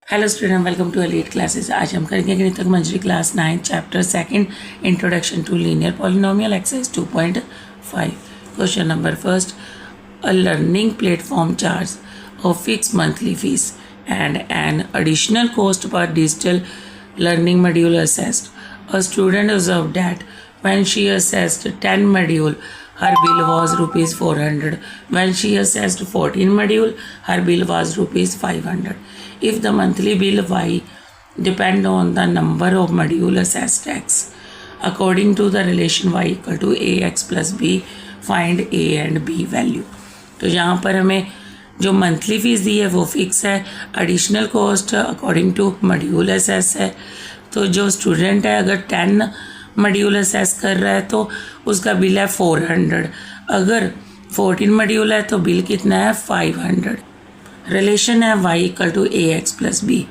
Hello student, welcome to elite classes. आज हम करेंगे Ganitagya Manjari class 9 chapter 2 introduction to linear polynomial exercise 2.5। Question number first, a learning platform charge a fix monthly fees and an additional cost पर digital learning module assessed. A student observed that when she assessed 10 module, her bill was rupees 400. When she assessed 14 module, her bill was rupees 500. If the monthly bill Y depend on the number of module assessed X, according to the relation Y equal to AX plus B, find A and B value. तो यहाँ पर हमें जो monthly fees दी है वो fix है, additional cost according to module assess है। तो जो स्टूडेंट है अगर 10 मॉड्यूल असेस कर रहा है तो उसका बिल है 400, अगर 14 मॉड्यूल है तो बिल कितना है 500। रिलेशन है y equal to A X plus B.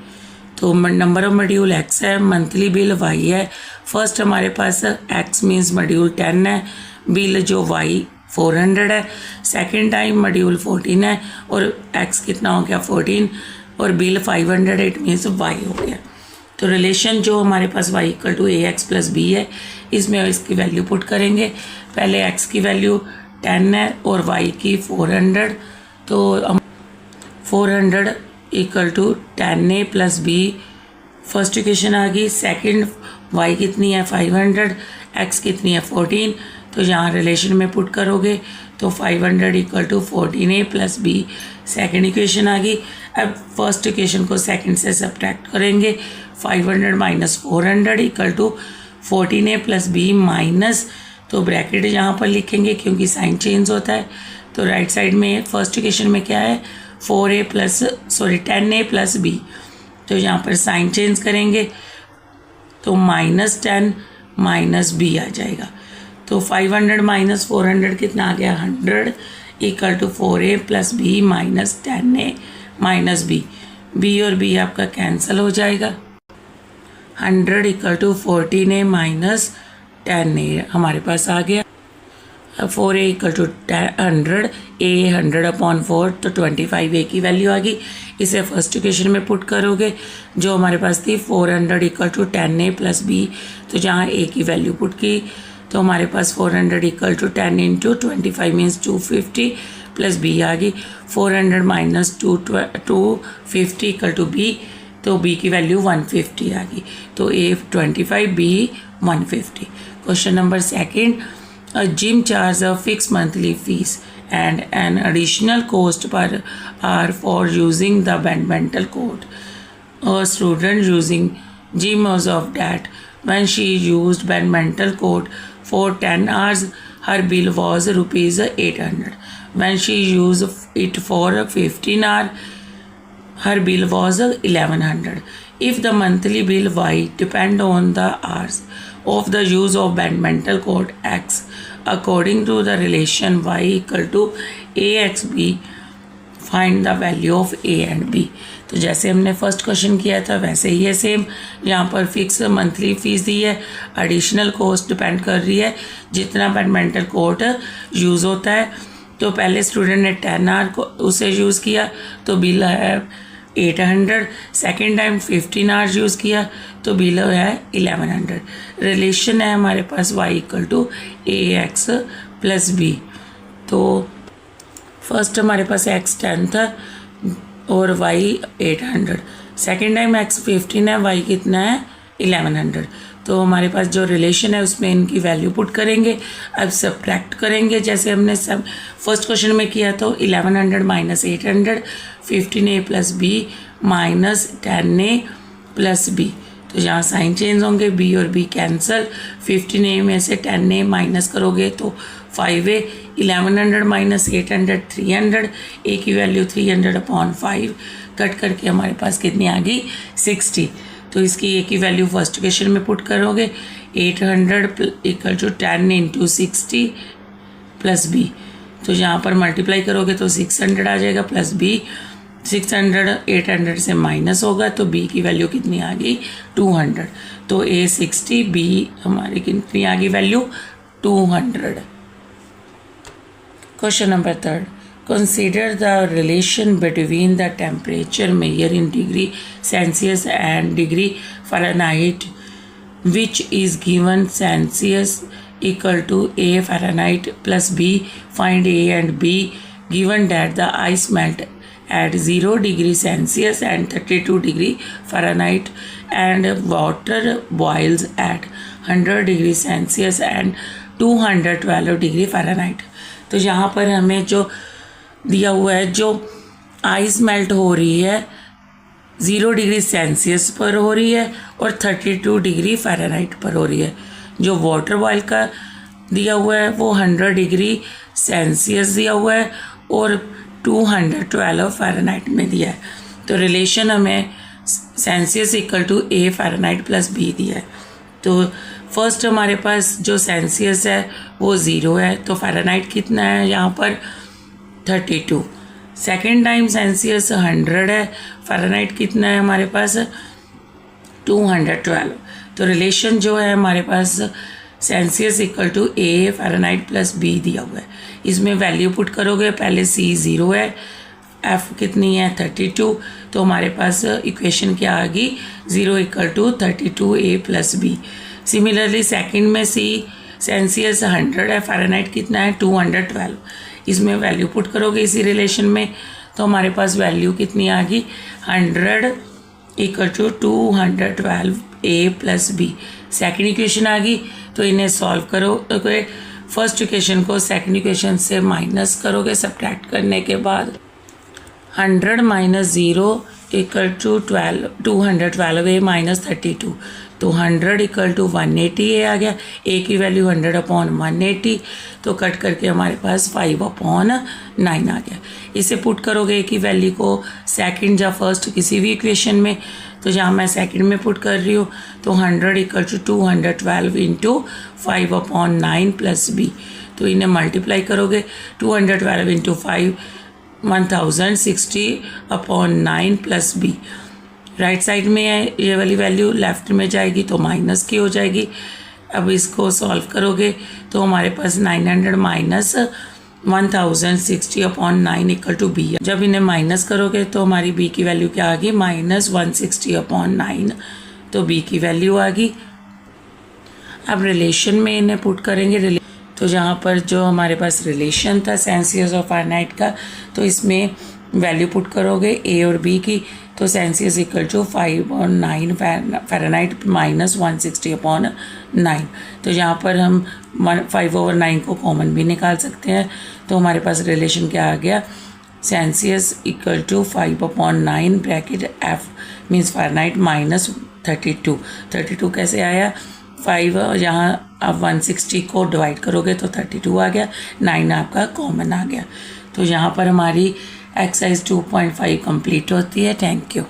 तो नंबर ऑफ मॉड्यूल x है, मंथली बिल y है। फर्स्ट हमारे पास x मीन्स मॉड्यूल 10 है, बिल जो y 400 है। सेकेंड टाइम मॉड्यूल 14 है और x कितना हो गया 14 और बिल 500 है, इट मीन्स y हो गया। तो रिलेशन जो हमारे पास y equal to A X plus B है, इसमें इसकी वैल्यू पुट करेंगे। पहले x की वैल्यू 10 है और y की 400, तो 400 equal to 10a plus B first equation आ गई। सेकेंड y कितनी है 500, x कितनी है 14, तो यहाँ रिलेशन में पुट करोगे तो 500 equal to 14a plus B second equation आ गई। अब फर्स्ट इक्वेशन को सेकेंड से सब्ट्रैक्ट करेंगे, 500 minus 400 equal to 14a plus B minus, तो ब्रैकेट यहाँ पर लिखेंगे क्योंकि साइन चेंज होता है। तो राइट साइड में फर्स्ट इक्वेशन में क्या है 10a प्लस बी, तो यहाँ पर साइन चेंज करेंगे तो -10 माइनस बी आ जाएगा। तो 500 माइनस 400 कितना आ गया 100 equal to 4a plus B minus 10a minus B, B और बी आपका कैंसिल हो जाएगा। 100 equal to 14a minus 10a हमारे पास आ गया। 4a equal to 100, a 100 upon 4, तो 25a की वैल्यू आ गई। इसे फर्स्ट इक्वेशन में पुट करोगे, जो हमारे पास थी 400 equal to 10a plus B, तो जहाँ a की वैल्यू पुट की तो हमारे पास 400 equal to 10 into 25 means 250 plus B आ गई। 400 माइनस 250 इक्वल टू बी, तो बी की वैल्यू 150 आ गई। तो A 25, B 150। Question number second, a gym charges a fixed monthly fees and an additional cost per hour for using the badminton court. A student using gym observed that when she used badminton court for 10 hours, her bill was rupees 800. When she used it for 15 hours, her bill was 1100. If the monthly bill Y depend on the hours of the use of badminton court X, according to the relation Y equal to AXB, find the value of A and B. तो जैसे हमने first question किया था वैसे ही है same. यहाँ पर fix monthly fees दी है, एडिशनल कॉस्ट डिपेंड कर रही है जितना बैडमिंटन कोर्ट यूज़ होता है। तो पहले स्टूडेंट ने 10 आवर को उसे यूज़ किया तो बिल है 800, सेकेंड टाइम 15 आवर्स यूज़ किया तो बिल है 1100। रिलेशन है हमारे पास y equal to A X plus B. तो फर्स्ट हमारे पास x 10 था और y 800, सेकेंड टाइम x 15 है, y कितना है 1100। तो हमारे पास जो रिलेशन है उसमें इनकी वैल्यू पुट करेंगे। अब सब्ट्रैक्ट करेंगे जैसे हमने सब फर्स्ट क्वेश्चन में किया, तो 1100 minus 800, 15a plus B minus 10a plus B, तो यहाँ साइन चेंज होंगे, b और b कैंसिल। 15a में से 10a माइनस करोगे तो 5a, 1100 माइनस 800 300, a की वैल्यू 300 अपॉन 5 कट करके हमारे पास कितनी आ गई 60। तो इसकी a की वैल्यू फर्स्ट इक्वेशन में पुट करोगे 800 equal to 10 into 60 plus B, तो यहाँ पर मल्टीप्लाई करोगे तो 600 आ जाएगा प्लस बी। 600 800 से माइनस होगा तो b की वैल्यू कितनी आ गई 200। तो a 60, b हमारी कितनी आ गई value 200। Question number third, Consider the relation between the temperature measured in degree Celsius and degree Fahrenheit, which is given Celsius equal to A Fahrenheit plus B. Find A and B given that the ice melt at 0 degree Celsius and 32 degree Fahrenheit and water boils at 100 degree Celsius and 212 degree Fahrenheit. तो यहाँ पर हमें जो दिया हुआ है, जो ice melt हो रही है 0 डिग्री सेल्सियस पर हो रही है और 32 डिग्री फ़ारेनहाइट पर हो रही है। जो वाटर बॉयल का दिया हुआ है वो 100 डिग्री सेल्सियस दिया हुआ है और 212 फ़ारेनहाइट में दिया है। तो रिलेशन हमें Celsius equal to A Fahrenheit plus B दिया है। तो फर्स्ट हमारे पास जो सेल्सियस है वो 0 है, तो फ़ारेनहाइट कितना है यहाँ पर 32। सेकेंड टाइम सेल्सियस 100 है, फ़ारेनहाइट कितना है हमारे पास 212। तो रिलेशन जो है हमारे पास Celsius equal to A Fahrenheit plus B दिया हुआ है। इसमें वैल्यू पुट करोगे, पहले C 0 है, F कितनी है 32, तो हमारे पास इक्वेशन क्या आ गई 0 equal to 32A plus B। Similarly second में C सेल्सियस 100 है, फ़ारेनहाइट कितना है 212। इसमें वैल्यू पुट करोगे इसी रिलेशन में, तो हमारे पास वैल्यू कितनी आ गई 100 equal to 212A plus B। Second equation आ गई, तो इन्हें सॉल्व करोगे। फर्स्ट इक्वेशन को सेकेंड इक्वेशन से माइनस करोगे, सब्ट्रैक्ट करने के बाद 100 minus 0 equal to 212A minus 32। तो 100 इक्वल टू 180A आ गया, A की वैल्यू 100/180, तो कट करके हमारे पास 5/9 आ गया। इसे पुट करोगे A की वैल्यू को सेकंड या फर्स्ट किसी भी इक्वेशन में, तो जहाँ मैं सेकंड में पुट कर रही हूँ, तो 100 equal to 212 into 5/9 plus B। तो इन्हें मल्टीप्लाई करोगे, 212 into 5 1060/9 plus B। Right side में है ये वाली वैल्यू, लेफ्ट में जाएगी तो माइनस की हो जाएगी। अब इसको सॉल्व करोगे तो हमारे पास 900 माइनस 1060/9 इक्वल टू B। जब इन्हें माइनस करोगे तो हमारी B की वैल्यू क्या आ गई माइनस 160/9, तो B की वैल्यू आ गई। अब रिलेशन में इन्हें पुट करेंगे, तो जहाँ पर जो हमारे पास रिलेशन था सेल्सियस और फ़ारेनहाइट का, तो इसमें वैल्यू पुट करोगे A और B की, तो Celsius equal to 5/9 Fahrenheit minus 160/9। तो यहाँ पर हम 5/9 को कॉमन भी निकाल सकते हैं, तो हमारे पास रिलेशन क्या आ गया Celsius equal to 5/9 bracket F means Fahrenheit minus 32 कैसे आया 5 यहाँ आप 160 को डिवाइड करोगे तो 32 आ गया, 9 आपका कॉमन आ गया। तो यहाँ पर हमारी एक्सरसाइज 2.5 कंप्लीट होती है। Thank you.